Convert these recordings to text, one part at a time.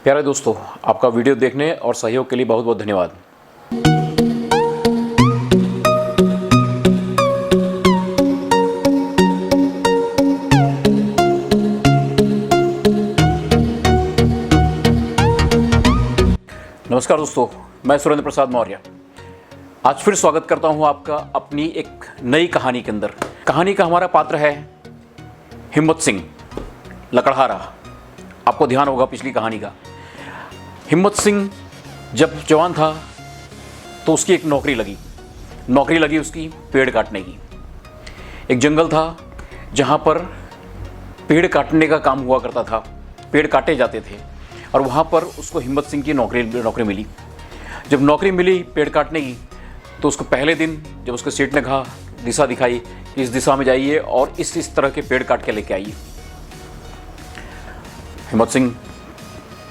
प्यारे दोस्तों, आपका वीडियो देखने और सहयोग के लिए बहुत बहुत धन्यवाद। नमस्कार दोस्तों, मैं सुरेंद्र प्रसाद मौर्य आज फिर स्वागत करता हूं आपका अपनी एक नई कहानी के अंदर। कहानी का हमारा पात्र है हिम्मत सिंह लकड़हारा। आपको ध्यान होगा पिछली कहानी का। हिम्मत सिंह जब जवान था तो उसकी एक नौकरी लगी उसकी पेड़ काटने की। एक जंगल था जहाँ पर पेड़ काटने का काम हुआ करता था, पेड़ काटे जाते थे और वहाँ पर उसको हिम्मत सिंह की नौकरी मिली। जब नौकरी मिली पेड़ काटने की तो उसको पहले दिन जब उसके सेठ ने कहा, दिशा दिखाई कि इस दिशा में जाइए और इस तरह के पेड़ काट के लेके आइए। हिम्मत सिंह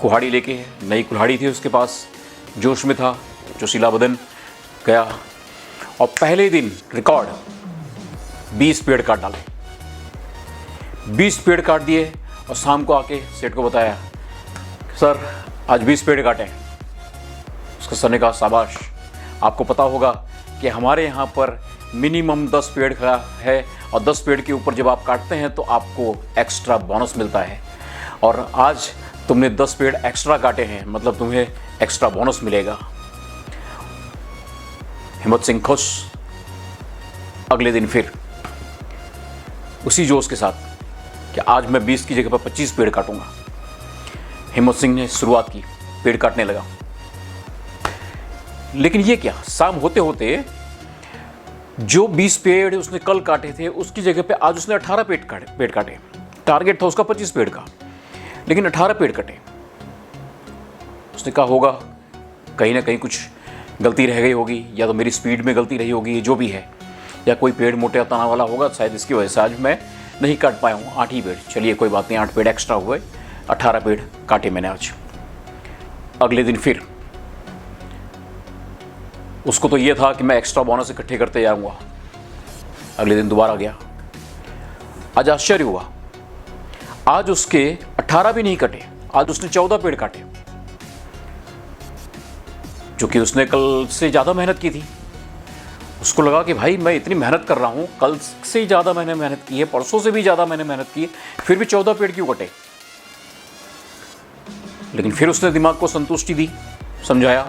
कुल्हाड़ी लेके, नई कुल्हाड़ी थी उसके पास, जोश में था, जोशीला बदन, गया और पहले दिन रिकॉर्ड 20 पेड़ काट डाले। 20 पेड़ काट दिए और शाम को आके सेठ को बताया, सर आज 20 पेड़ काटे। उसके सर ने कहा, शाबाश। आपको पता होगा कि हमारे यहाँ पर मिनिमम 10 पेड़ का है और 10 पेड़ के ऊपर जब आप काटते हैं तो आपको एक्स्ट्रा बोनस मिलता है और आज तुमने 10 पेड़ एक्स्ट्रा काटे हैं, मतलब तुम्हें एक्स्ट्रा बोनस मिलेगा। हिम्मत सिंह खुश। अगले दिन फिर उसी जोश के साथ कि आज मैं 20 की जगह पर 25 पेड़ काटूंगा, हिम्मत सिंह ने शुरुआत की, पेड़ काटने लगा। लेकिन ये क्या, शाम होते होते जो 20 पेड़ उसने कल काटे थे उसकी जगह पे आज उसने 18 पेड़ काटे। टारगेट था उसका 25 पेड़ का, लेकिन 18 पेड़ कटे। उसने कहा होगा कहीं ना कहीं कुछ गलती रह गई होगी, या तो मेरी स्पीड में गलती रही होगी, जो भी है, या कोई पेड़ मोटे तना वाला होगा, शायद इसकी वजह से आज मैं नहीं काट पाया हूँ 8 ही पेड़। चलिए कोई बात नहीं, 8 पेड़ एक्स्ट्रा हुए, 18 पेड़ काटे मैंने आज। अगले दिन फिर उसको तो ये था कि मैं एक्स्ट्रा बोनस इकट्ठे करते जाऊँगा। अगले दिन दोबारा गया। आज आश्चर्य हुआ, आज उसके 18 भी नहीं कटे, आज उसने 14 पेड़ काटे, जो कि उसने कल से ज़्यादा मेहनत की थी। उसको लगा कि भाई मैं इतनी मेहनत कर रहा हूँ, कल से ज़्यादा मैंने मेहनत की है, परसों से भी ज़्यादा मैंने मेहनत की, फिर भी 14 पेड़ क्यों कटे। लेकिन फिर उसने दिमाग को संतुष्टि दी, समझाया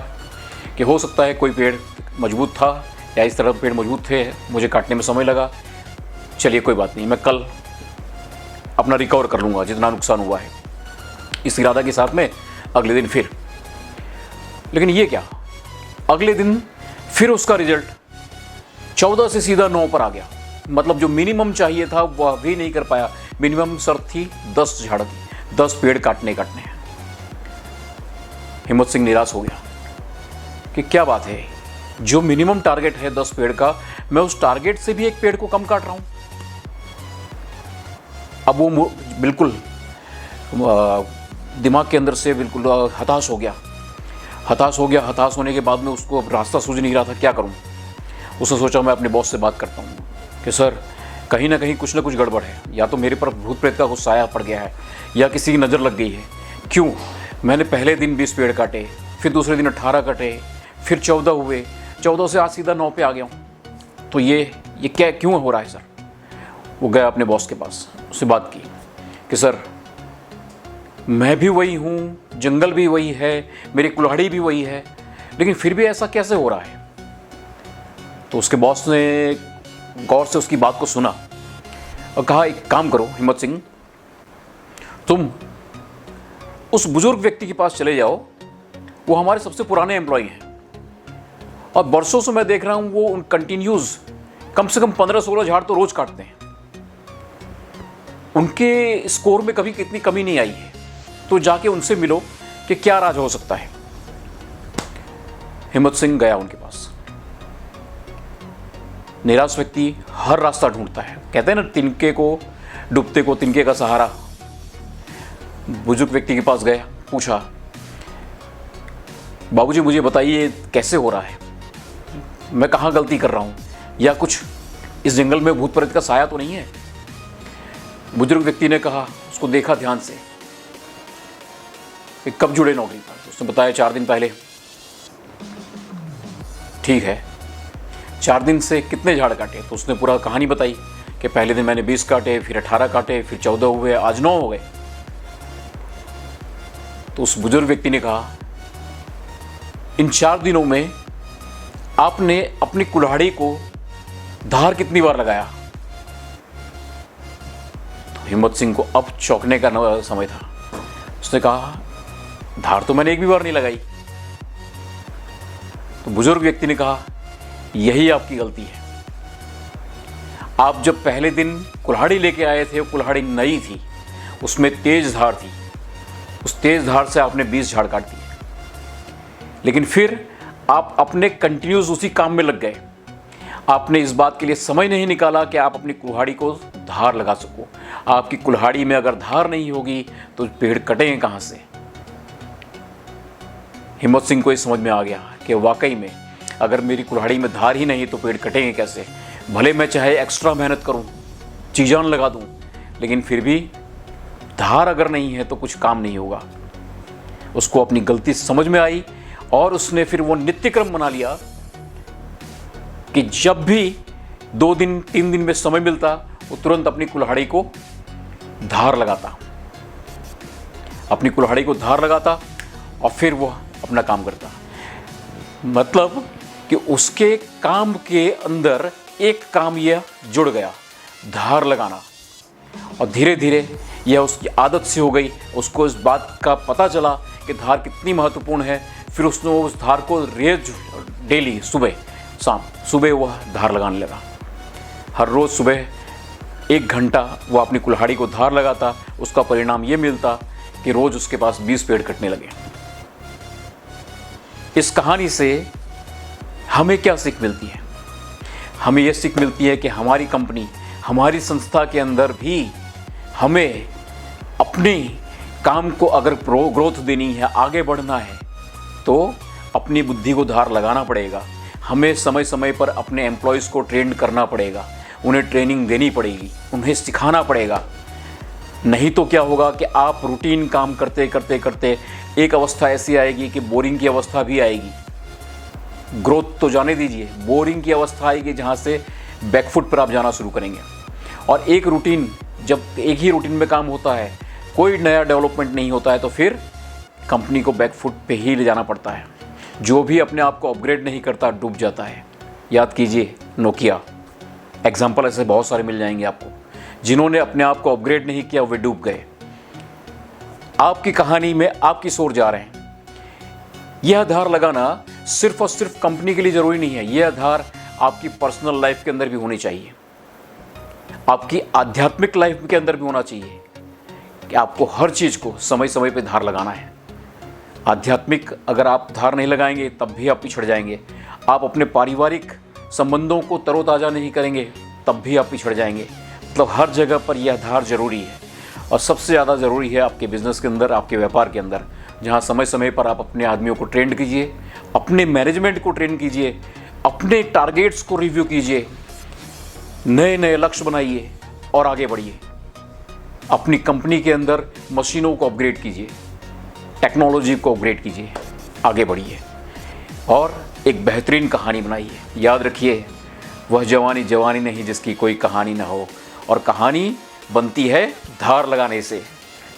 कि हो सकता है कोई पेड़ मजबूत था या इस तरह पेड़ मजबूत थे, मुझे काटने में समय लगा। चलिए कोई बात नहीं, मैं कल अपना रिकवर कर लूँगा जितना नुकसान हुआ है, इस इरादा के साथ में अगले दिन फिर। लेकिन ये क्या, अगले दिन फिर उसका रिजल्ट 14 से सीधा 9 पर आ गया। मतलब जो मिनिमम चाहिए था वह भी नहीं कर पाया। मिनिमम शर्त थी 10 झाड़ की, 10 पेड़ काटने। हिम्मत सिंह निराश हो गया कि क्या बात है, जो मिनिमम टारगेट है 10 पेड़ का, मैं उस टारगेट से भी एक पेड़ को कम काट रहा हूँ। अब वो बिल्कुल दिमाग के अंदर से बिल्कुल हताश हो गया। हताश होने के बाद में उसको अब रास्ता सूझ नहीं रहा था, क्या करूं। उसने सोचा मैं अपने बॉस से बात करता हूं कि सर कहीं ना कहीं कुछ ना कुछ गड़बड़ है, या तो मेरे पर भूत प्रेत का कुछ साया पड़ गया है या किसी की नज़र लग गई है। क्यों, मैंने पहले दिन 20 पेड़ काटे, फिर दूसरे दिन 18 कटे, फिर 14 हुए, 14 से आज सीधा 9 पे आ गया हूँ। तो ये क्या क्यों हो रहा है सर। वो गया अपने बॉस के पास, उससे बात की कि सर मैं भी वही हूँ, जंगल भी वही है, मेरी कुल्हाड़ी भी वही है, लेकिन फिर भी ऐसा कैसे हो रहा है। तो उसके बॉस ने गौर से उसकी बात को सुना और कहा, एक काम करो हिम्मत सिंह, तुम उस बुजुर्ग व्यक्ति के पास चले जाओ, वो हमारे सबसे पुराने एम्प्लॉय हैं और बरसों से मैं देख रहा हूँ वो कंटिन्यूज कम से कम 15-16 झाड़ तो रोज काटते हैं, उनके स्कोर में कभी कितनी कमी नहीं आई है। तो जाके उनसे मिलो कि क्या राज हो सकता है। हिम्मत सिंह गया उनके पास। निराश व्यक्ति हर रास्ता ढूंढता है, कहते हैं ना, तिनके को डूबते को तिनके का सहारा। बुजुर्ग व्यक्ति के पास गया, पूछा, बाबूजी मुझे बताइए कैसे हो रहा है, मैं कहाँ गलती कर रहा हूँ, या कुछ इस जंगल में भूत प्रेत का साया तो नहीं है। बुजुर्ग व्यक्ति ने कहा, उसको देखा ध्यान से, कि कब जुड़े नौकरी पर। उसने बताया 4 दिन पहले। ठीक है, 4 दिन से कितने झाड़ काटे? तो उसने पूरा कहानी बताई कि पहले दिन मैंने 20 काटे, फिर 18 काटे, फिर 14 हुए, आज 9 हो गए। तो उस बुजुर्ग व्यक्ति ने कहा, इन 4 दिनों में आपने अपनी कुल्हाड़ी को धार कितनी बार लगाया? तो हिम्मत सिंह को अब चौंकने का समय था। उसने कहा, धार तो मैंने एक भी बार नहीं लगाई। तो बुजुर्ग व्यक्ति ने कहा, यही आपकी गलती है। आप जब पहले दिन कुल्हाड़ी लेके आए थे, वो कुल्हाड़ी नई थी, उसमें तेज धार थी। उस तेज धार से आपने 20 झाड़ काट दिए, लेकिन फिर आप अपने कंटिन्यूस उसी काम में लग गए। आपने इस बात के लिए समय नहीं निकाला कि आप अपनी कुल्हाड़ी को धार लगा सको। आपकी कुल्हाड़ी में अगर धार नहीं होगी तो पेड़ कटेंगे कहाँ से? हिम्मत सिंह को ये समझ में आ गया कि वाकई में अगर मेरी कुल्हाड़ी में धार ही नहीं तो पेड़ कटेंगे कैसे? भले मैं चाहे एक्स्ट्रा मेहनत करूं, चीजान लगा दूं, लेकिन फिर भी धार अगर नहीं है तो कुछ काम नहीं होगा। उसको अपनी गलती समझ में आई और उसने फिर वो नित्यक्रम बना लिया कि जब भी 2 दिन 3 दिन में समय मिलता वो तुरंत अपनी कुल्हाड़ी को धार लगाता, अपनी कुल्हाड़ी को धार लगाता और फिर वो अपना काम करता। मतलब कि उसके काम के अंदर एक काम यह जुड़ गया, धार लगाना, और धीरे धीरे यह उसकी आदत से हो गई। उसको इस बात का पता चला कि धार कितनी महत्वपूर्ण है। फिर उसने उस धार को रोज डेली सुबह शाम सुबह वह धार लगाने लगा। हर रोज़ सुबह 1 घंटा वो अपनी कुल्हाड़ी को धार लगाता। उसका परिणाम ये मिलता कि रोज़ उसके पास 20 पेड़ कटने लगे। इस कहानी से हमें क्या सीख मिलती है? हमें यह सीख मिलती है कि हमारी कंपनी, हमारी संस्था के अंदर भी हमें अपने काम को अगर ग्रोथ देनी है, आगे बढ़ना है, तो अपनी बुद्धि को धार लगाना पड़ेगा। हमें समय समय पर अपने एम्प्लॉयज़ को ट्रेन करना पड़ेगा, उन्हें ट्रेनिंग देनी पड़ेगी, उन्हें सिखाना पड़ेगा। नहीं तो क्या होगा कि आप रूटीन काम करते करते करते एक अवस्था ऐसी आएगी कि बोरिंग की अवस्था भी आएगी। ग्रोथ तो जाने दीजिए, बोरिंग की अवस्था आएगी जहाँ से बैकफुट पर आप जाना शुरू करेंगे। और एक रूटीन, जब एक ही रूटीन में काम होता है, कोई नया डेवलपमेंट नहीं होता है, तो फिर कंपनी को बैकफुट पे ही ले जाना पड़ता है। जो भी अपने आप को अपग्रेड नहीं करता डूब जाता है। याद कीजिए नोकिया, एग्जाम्पल ऐसे बहुत सारे मिल जाएंगे आपको। जिन्होंने अपने आप को अपग्रेड नहीं किया वे डूब गए। आपकी कहानी में आप किस ओर जा रहे हैं? यह आधार लगाना सिर्फ और सिर्फ कंपनी के लिए जरूरी नहीं है। यह आधार आपकी पर्सनल लाइफ के अंदर भी होनी चाहिए, आपकी आध्यात्मिक लाइफ के अंदर भी होना चाहिए कि आपको हर चीज़ को समय समय पे धार लगाना है। आध्यात्मिक अगर आप धार नहीं लगाएंगे तब भी आप पिछड़ जाएंगे। आप अपने पारिवारिक संबंधों को तरोताज़ा नहीं करेंगे तब भी आप पिछड़ जाएंगे। मतलब हर जगह पर यह धार जरूरी है। और सबसे ज़्यादा ज़रूरी है आपके बिजनेस के अंदर, आपके व्यापार के अंदर, जहाँ समय समय पर आप अपने आदमियों को ट्रेन कीजिए, अपने मैनेजमेंट को ट्रेन कीजिए, अपने टारगेट्स को रिव्यू कीजिए, नए नए लक्ष्य बनाइए और आगे बढ़िए। अपनी कंपनी के अंदर मशीनों को अपग्रेड कीजिए, टेक्नोलॉजी को अपग्रेड कीजिए, आगे बढ़िए और एक बेहतरीन कहानी बनाइए। याद रखिए, वह जवानी जवानी नहीं जिसकी कोई कहानी ना हो, और कहानी बनती है धार लगाने से।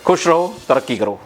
खुश रहो, तरक्की करो।